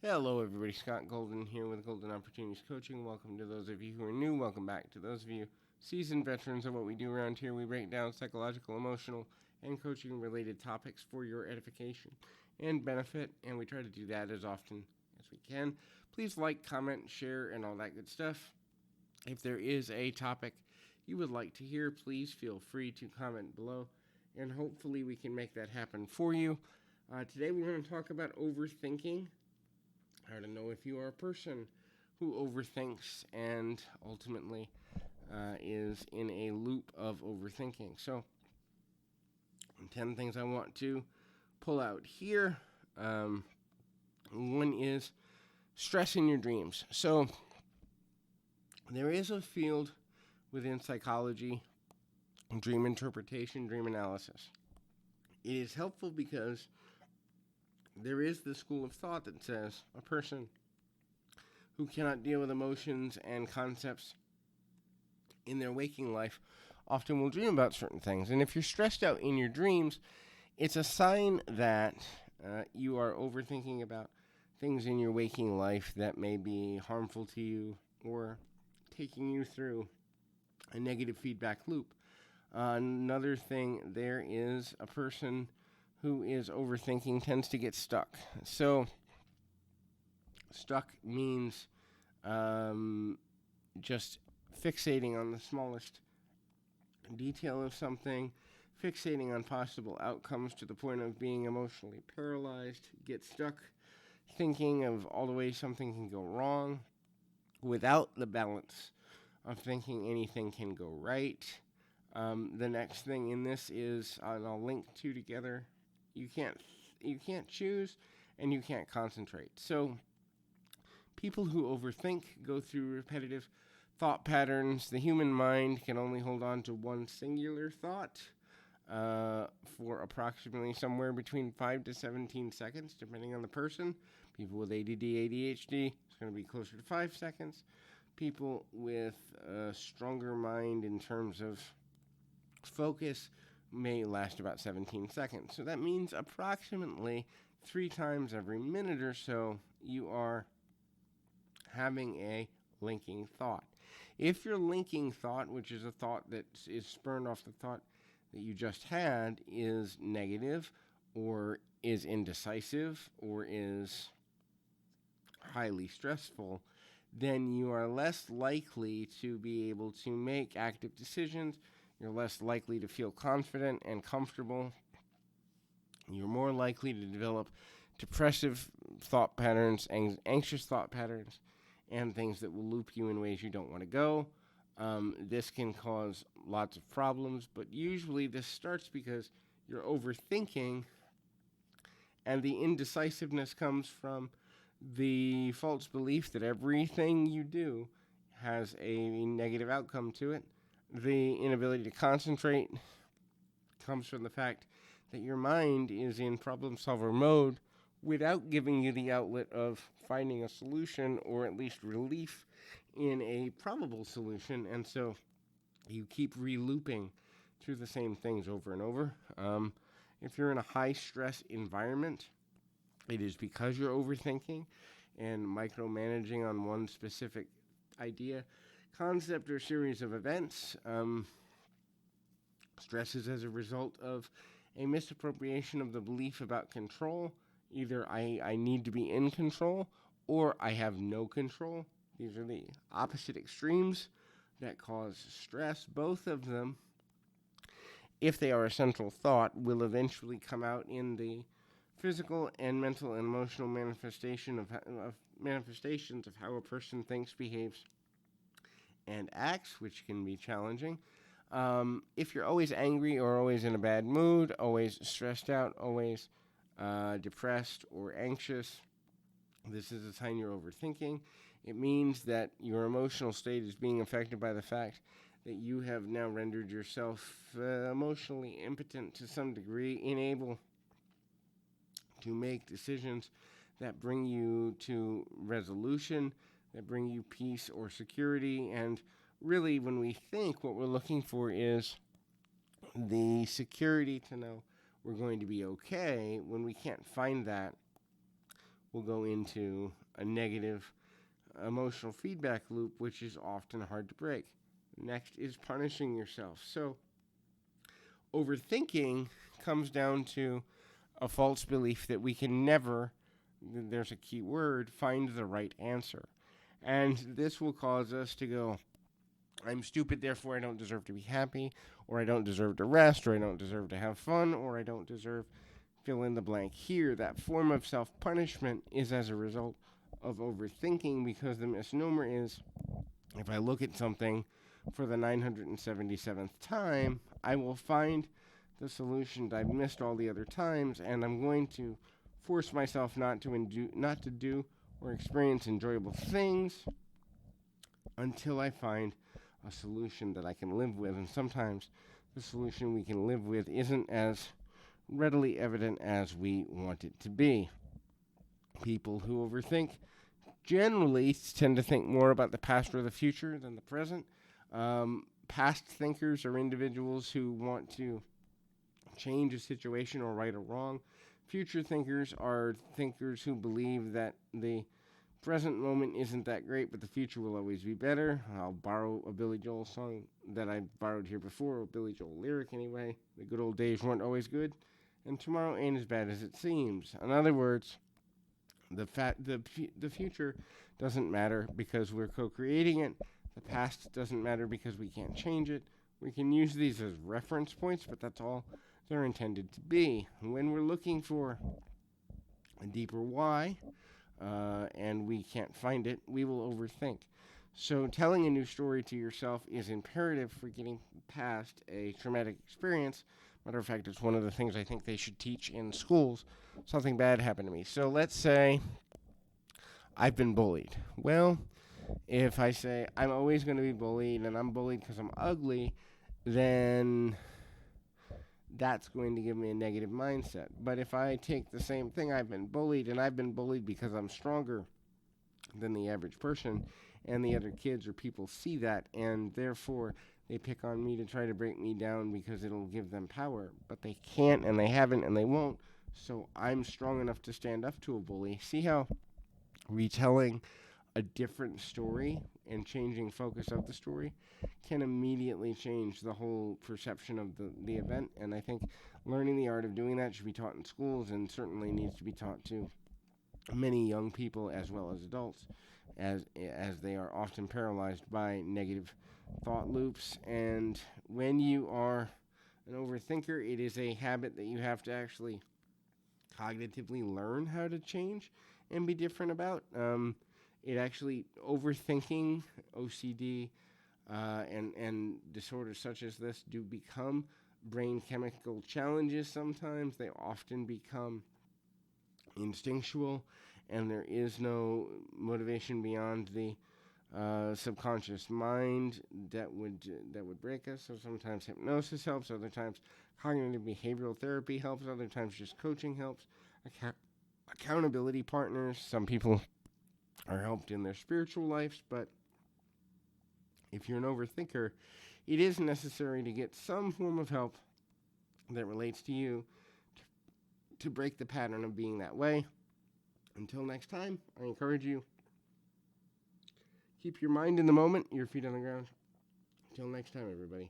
Hello, everybody. Scott Golden here with Golden Opportunities Coaching. Welcome to those of you who are new. Welcome back to those of you seasoned veterans of what we do around here. We break down psychological, emotional, and coaching related topics for your edification and benefit, and we try to do that as often as we can. Please like, comment, share, and all that good stuff. If there is a topic you would like to hear, please feel free to comment below, and hopefully we can make that happen for you. Today we're going to talk about overthinking. How to know if you are a person who overthinks and ultimately is in a loop of overthinking. So, 10 things I want to pull out here. One is stress in your dreams. So, there is a field within psychology, dream interpretation, dream analysis. It is helpful because there is the school of thought that says a person who cannot deal with emotions and concepts in their waking life often will dream about certain things. And if you're stressed out in your dreams, it's a sign that you are overthinking about things in your waking life that may be harmful to you or taking you through a negative feedback loop. Another thing, there is a person who is overthinking tends to get stuck. So, stuck means just fixating on the smallest detail of something, fixating on possible outcomes to the point of being emotionally paralyzed, get stuck thinking of all the ways something can go wrong without the balance of thinking anything can go right. The next thing in this is, and I'll link two together, you can't choose and you can't concentrate. So people who overthink go through repetitive thought patterns. The human mind can only hold on to one singular thought for approximately somewhere between 5 to 17 seconds, depending on the person. People with ADD, ADHD, it's going to be closer to 5 seconds. People with a stronger mind in terms of focus may last about 17 seconds. So that means approximately 3 times every minute or so you are having a linking thought. If your linking thought, which is a thought that is spurned off the thought that you just had, is negative or is indecisive or is highly stressful, then you are less likely to be able to make active decisions. You're less likely to feel confident and comfortable. You're more likely to develop depressive thought patterns, anxious thought patterns, and things that will loop you in ways you don't want to go. This can cause lots of problems, but usually this starts because you're overthinking, and the indecisiveness comes from the false belief that everything you do has a negative outcome to it. The inability to concentrate comes from the fact that your mind is in problem solver mode without giving you the outlet of finding a solution or at least relief in a probable solution. And so you keep re-looping through the same things over and over. If you're in a high stress environment, it is because you're overthinking and micromanaging on one specific idea, concept, or series of events. Stress is as a result of a misappropriation of the belief about control. Either I need to be in control or I have no control. These are the opposite extremes that cause stress. Both of them, if they are a central thought, will eventually come out in the physical and mental and emotional manifestations of how a person thinks, behaves, and acts, which can be challenging. If you're always angry or always in a bad mood, always stressed out, always depressed or anxious, this is a sign you're overthinking. It means that your emotional state is being affected by the fact that you have now rendered yourself emotionally impotent to some degree, unable to make decisions that bring you to resolution, that bring you peace or security. And really, when we think, what we're looking for is the security to know we're going to be okay. When we can't find that, will go into a negative emotional feedback loop, which is often hard to break. Next is punishing yourself. So, overthinking comes down to a false belief that we can never, there's a key word, find the right answer. And this will cause us to go, I'm stupid, therefore I don't deserve to be happy, or I don't deserve to rest, or I don't deserve to have fun, or I don't deserve fill in the blank here. That form of self punishment is as a result of overthinking, because the misnomer is if I look at something for the 977th time, I will find the solution that I've missed all the other times, and I'm going to force myself not to do or experience enjoyable things until I find a solution that I can live with. And sometimes the solution we can live with isn't as readily evident as we want it to be. People who overthink generally tend to think more about the past or the future than the present. Past thinkers are individuals who want to change a situation or right or wrong. Future thinkers are thinkers who believe that the present moment isn't that great, but the future will always be better. I'll borrow a Billy Joel song that I borrowed here before, a Billy Joel lyric anyway. The good old days weren't always good, and tomorrow ain't as bad as it seems. In other words, the future doesn't matter because we're co-creating it. The past doesn't matter because we can't change it. We can use these as reference points, but that's all they're intended to be. When we're looking for a deeper why, and we can't find it, we will overthink. So telling a new story to yourself is imperative for getting past a traumatic experience. Matter of fact, it's one of the things I think they should teach in schools. Something bad happened to me. So let's say I've been bullied. Well, if I say I'm always going to be bullied and I'm bullied because I'm ugly, then that's going to give me a negative mindset. But if I take the same thing, I've been bullied, and I've been bullied because I'm stronger than the average person, and the other kids or people see that, and therefore they pick on me to try to break me down because it'll give them power. But they can't, and they haven't, and they won't. So I'm strong enough to stand up to a bully. See how retelling a different story and changing focus of the story can immediately change the whole perception of the event. And I think learning the art of doing that should be taught in schools, and certainly needs to be taught to many young people as well as adults, as they are often paralyzed by negative thought loops. And when you are an overthinker, it is a habit that you have to actually cognitively learn how to change and be different about. It actually, overthinking, OCD, and disorders such as this do become brain chemical challenges sometimes. They often become instinctual, and there is no motivation beyond the subconscious mind that would break us. So sometimes hypnosis helps, other times cognitive behavioral therapy helps, other times just coaching helps. Accountability partners, some people are helped in their spiritual lives, but if you're an overthinker, it is necessary to get some form of help that relates to you to break the pattern of being that way. Until next time, I encourage you, keep your mind in the moment, your feet on the ground. Until next time, everybody.